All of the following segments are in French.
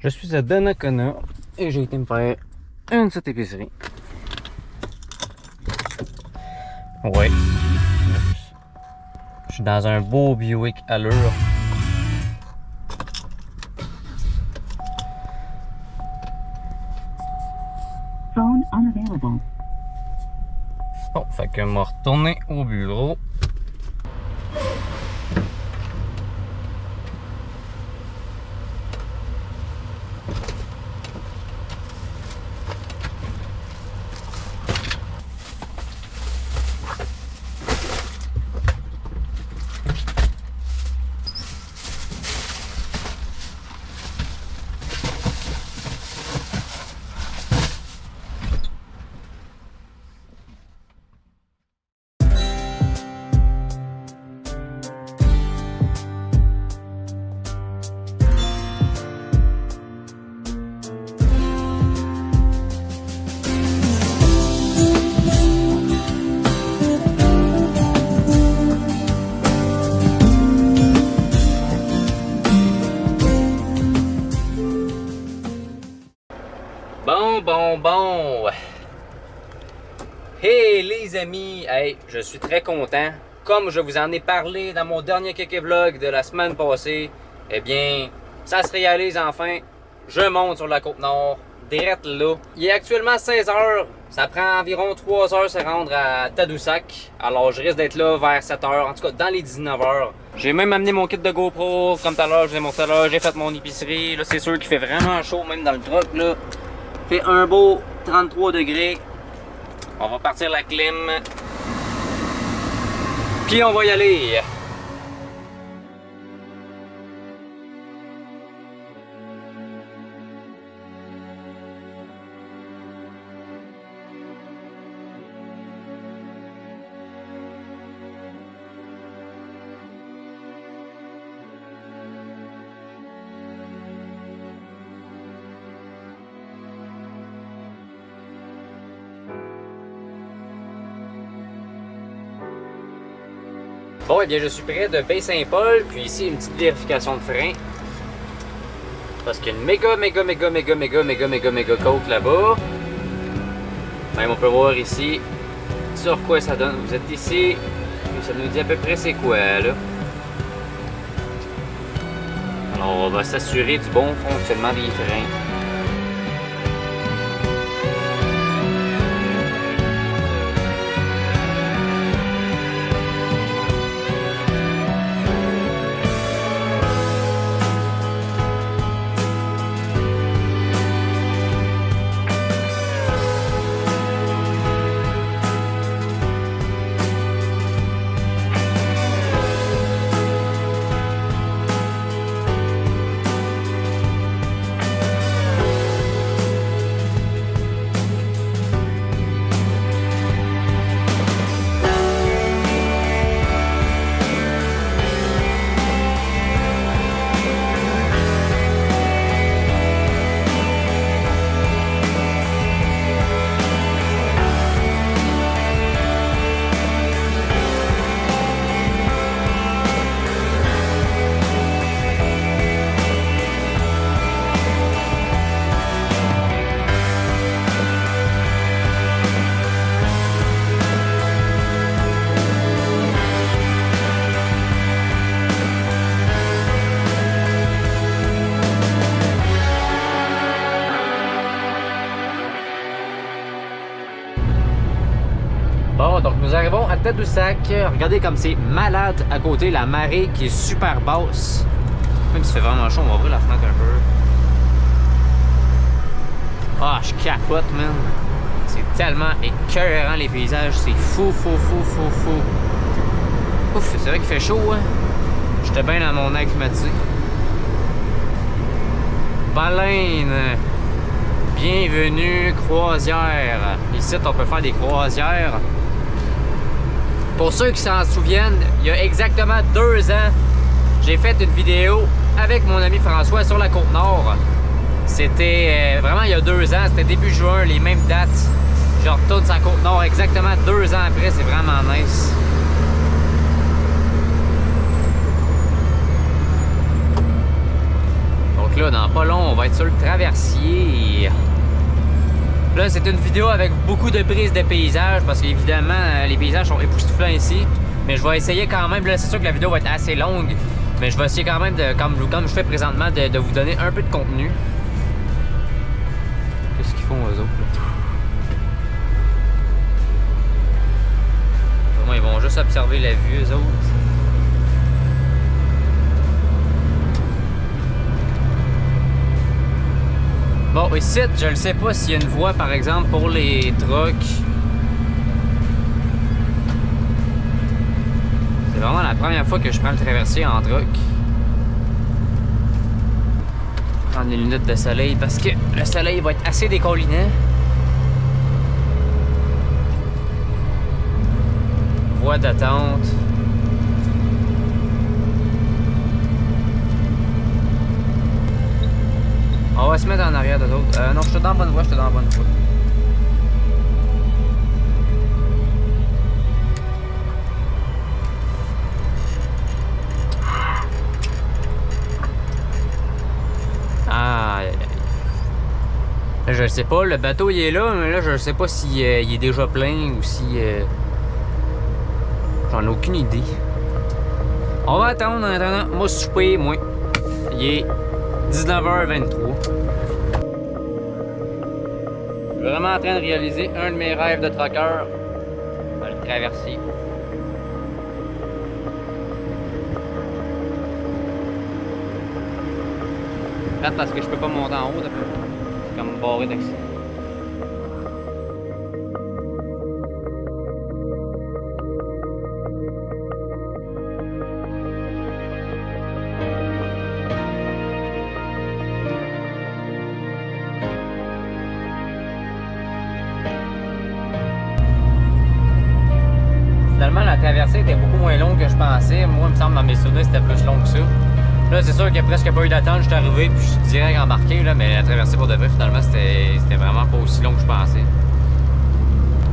Je suis à Donnacona et j'ai été me faire une petite épicerie. Ouais. Je suis dans un beau Buick Allure. Phone unavailable. Bon, fait que m'a retourné au bureau. Bon. Hey les amis, hey, je suis très content. Comme je vous en ai parlé dans mon dernier Kéké Vlog de la semaine passée, eh bien, ça se réalise enfin. Je monte sur la Côte-Nord, direct là. Il est actuellement 16h, ça prend environ 3 heures se rendre à Tadoussac. Alors je risque d'être là vers 7h, en tout cas dans les 19h. J'ai même amené mon kit de GoPro, comme tout à l'heure, je vous ai montré tout à l'heure, j'ai fait mon épicerie. Là c'est sûr qu'il fait vraiment chaud, même dans le truck là. Fait un beau 33 degrés. On va partir la clim. Puis on va y aller. Bon, eh bien, je suis près de Baie-Saint-Paul, puis ici, une petite vérification de frein. Parce qu'il y a une méga côte là-bas. Même on peut voir ici sur quoi ça donne. Vous êtes ici, et ça nous dit à peu près c'est quoi, là. Alors, on va s'assurer du bon fonctionnement des freins. Bon, donc nous arrivons à Tadoussac. Regardez comme c'est malade à côté, la marée qui est super basse. Même si c'est vraiment chaud, on va ouvrir la fenêtre un peu. Ah, je capote, man. C'est tellement écœurant les paysages, c'est fou. Ouf, c'est vrai qu'il fait chaud, hein. J'étais bien dans mon air climatisé. Baleine. Bienvenue, croisière. Ici, on peut faire des croisières. Pour ceux qui s'en souviennent, il y a exactement 2 ans, j'ai fait une vidéo avec mon ami François sur la Côte-Nord. C'était vraiment il y a 2 ans, c'était début juin, les mêmes dates. Je retourne sur la Côte-Nord exactement 2 ans après, c'est vraiment nice. Donc là, dans dans pas long, on va être sur le traversier. Là, c'est une vidéo avec beaucoup de prises de paysages parce qu'évidemment, les paysages sont époustouflants ici. Mais je vais essayer quand même, là, c'est sûr que la vidéo va être assez longue, mais je vais essayer quand même, comme je fais présentement, de vous donner un peu de contenu. Qu'est-ce qu'ils font, eux autres, là? Vraiment, ils vont juste observer la vue, eux autres. Bon, ici, je ne sais pas s'il y a une voie, par exemple, pour les trucks. C'est vraiment la première fois que je prends le traversier en truck. Je prends des lunettes de soleil parce que le soleil va être assez décollinant. Voie d'attente. On va se mettre en arrière d'eux autres. Non, je suis dans la bonne voie, je suis dans la bonne voie. Ah, là, je sais pas, le bateau il est là, mais là je sais pas s'il il est déjà plein ou si... J'en ai aucune idée. On va attendre en attendant. Moi, souper, moi. Il est 19h23. Je suis vraiment en train de réaliser un de mes rêves de trucker. Le traversier. Plate parce que je peux pas monter en haut. C'est comme barré d'accès. Finalement, la traversée était beaucoup moins longue que je pensais. Moi, il me semble, dans mes souvenirs, c'était plus long que ça. Là, c'est sûr qu'il n'y a presque pas eu d'attente. Je suis arrivé puis je suis direct embarqué, là, mais la traversée pour de vrai, finalement, c'était vraiment pas aussi long que je pensais.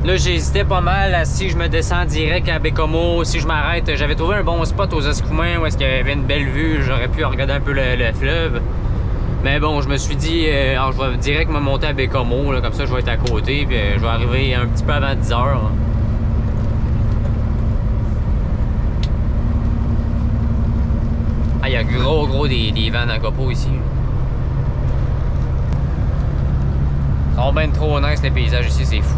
Là, j'hésitais pas mal à si je me descends direct à Baie-Comeau, si je m'arrête. J'avais trouvé un bon spot aux Escoumins où est-ce qu'il y avait une belle vue. J'aurais pu regarder un peu le fleuve. Mais bon, je me suis dit, alors, je vais direct me monter à Baie-Comeau, là, comme ça, je vais être à côté, puis je vais arriver un petit peu avant 10 h. Ah, il y a gros des vents dans Copo ici. Ils sont bien trop nice les paysages ici, c'est fou.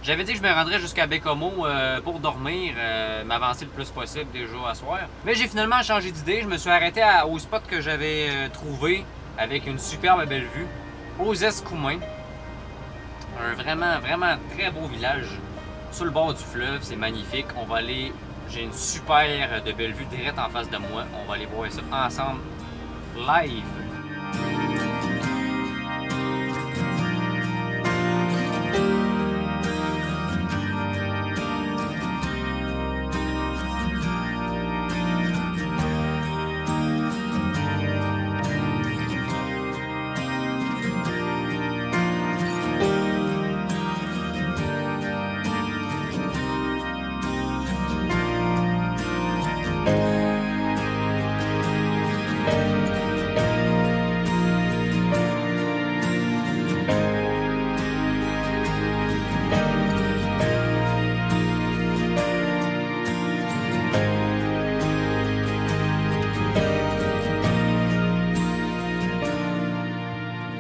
J'avais dit que je me rendrais jusqu'à Baie-Comeau pour dormir, m'avancer le plus possible déjà à soir. Mais j'ai finalement changé d'idée. Je me suis arrêté au spot que j'avais trouvé avec une superbe belle vue. Aux Escoumins. Un vraiment très beau village. Sur le bord du fleuve, c'est magnifique. On va aller... J'ai une super de belle vue direct en face de moi. On va aller voir ça ensemble live.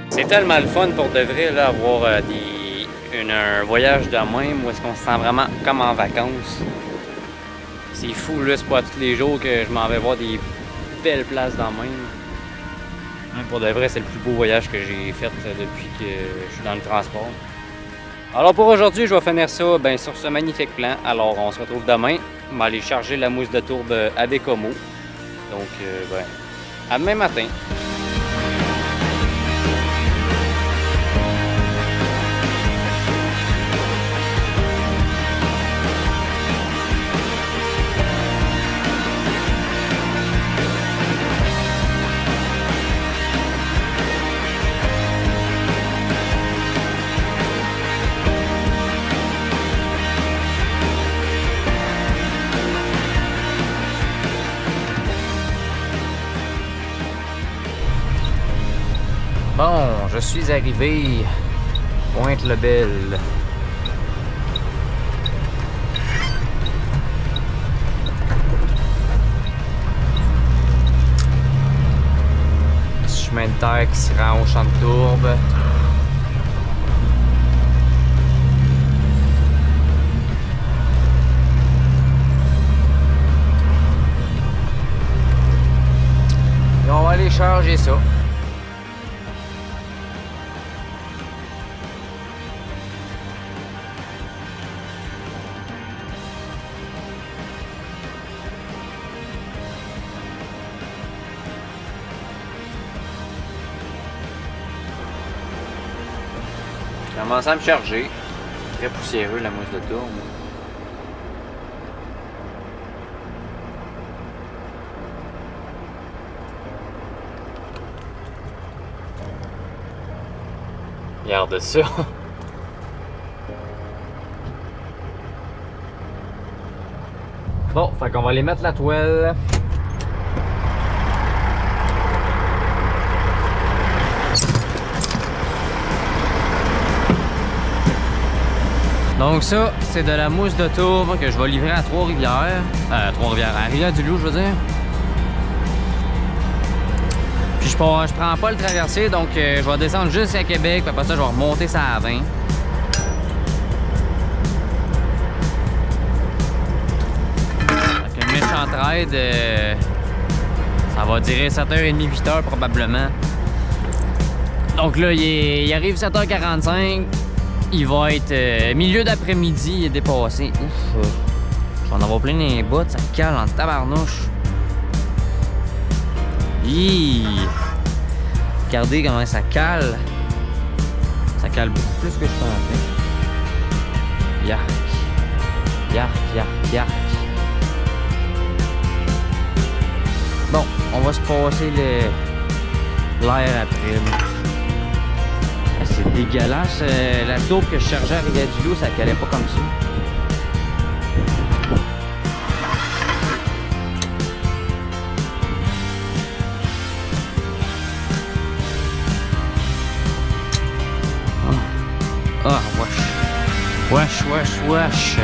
C'est tellement le fun pour de vrai là, avoir un voyage de même où est-ce qu'on se sent vraiment comme en vacances. C'est fou là, c'est pas tous les jours que je m'en vais voir des belles places dans même. Pour de vrai, c'est le plus beau voyage que j'ai fait depuis que je suis dans le transport. Alors pour aujourd'hui, je vais finir ça sur ce magnifique plan. Alors on se retrouve demain. On va aller charger la mousse de tourbe à Baie-Comeau. Donc à demain matin. Bon, je suis arrivé. Pointe-le-Bel. Petit chemin de terre qui se rend au champ de tourbe. Et on va aller charger ça. J'ai commencé à me charger. Très poussiéreux la mousse de tourbe. Regarde ça. Bon, fait qu'on va aller mettre la toile. Donc ça, c'est de la mousse de tourbe que je vais livrer à Trois-Rivières. À Rivière-du-Loup, je veux dire. Puis je prends pas le traversier, donc je vais descendre juste à Québec, puis après ça, je vais remonter ça à 20. Avec un méchant trade, ça va durer 7h30, 8h probablement. Donc là, il arrive 7h45. Il va être milieu d'après-midi, il est dépassé. Ouf, je vais en avoir plein les bottes, ça cale en tabarnouche. Hi! Regardez comment ça cale. Ça cale beaucoup plus que je pensais. Yark. Yark, yark, yark. Bon, on va se passer l'air après. C'est dégueulasse. La tourbe que je chargeais à Rivière-du-Loup, ça calait pas comme ça. Ah, wesh. Wesh, wesh, wesh.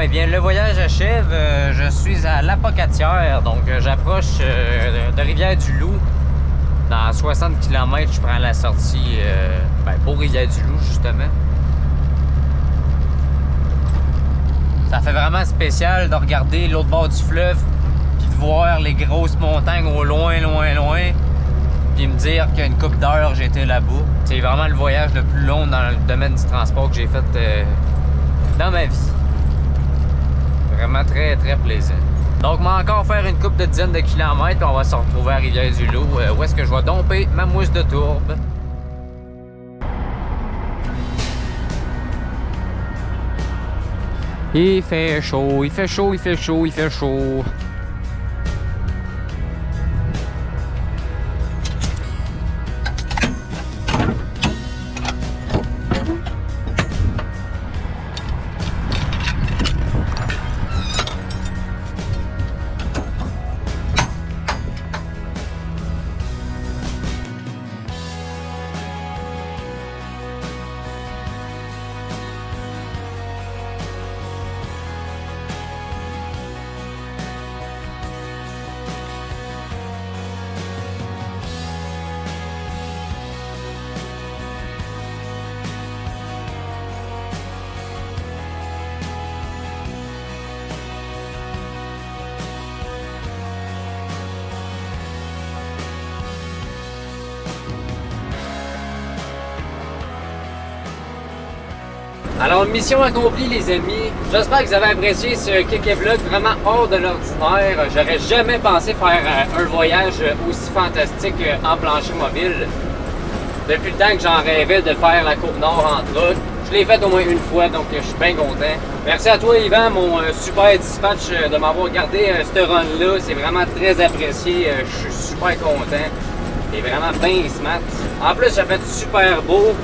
eh bien, le voyage achève. Je suis à l'Apocatière, donc j'approche de Rivière-du-Loup. Dans 60 km, je prends la sortie pour Rivière-du-Loup, justement. Ça fait vraiment spécial de regarder l'autre bord du fleuve, puis de voir les grosses montagnes au loin, puis me dire qu'il y a une couple d'heures, j'étais là-bas. C'est vraiment le voyage le plus long dans le domaine du transport que j'ai fait dans ma vie. Vraiment très, très plaisant. Donc, on va encore faire une couple de dizaines de kilomètres, puis on va se retrouver à Rivière-du-Loup, où est-ce que je vais domper ma mousse de tourbe. Il fait chaud, il fait chaud, il fait chaud, il fait chaud. Alors, mission accomplie, les amis. J'espère que vous avez apprécié ce Kéké Vlog vraiment hors de l'ordinaire. J'aurais jamais pensé faire un voyage aussi fantastique en plancher mobile. Depuis le temps que j'en rêvais de faire la Côte-Nord en truck. Je l'ai fait au moins une fois, donc je suis bien content. Merci à toi, Yvan, mon super dispatch, de m'avoir gardé ce run-là. C'est vraiment très apprécié. Je suis super content. C'est vraiment bien smart. En plus, ça fait super beau.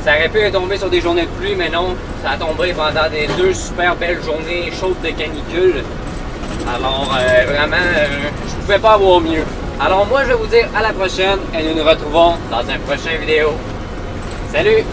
Ça aurait pu tomber sur des journées de pluie, mais non, ça a tombé pendant des 2 super belles journées chaudes de canicule. Alors, vraiment, je pouvais pas avoir mieux. Alors, moi, je vais vous dire à la prochaine et nous nous retrouvons dans une prochaine vidéo. Salut!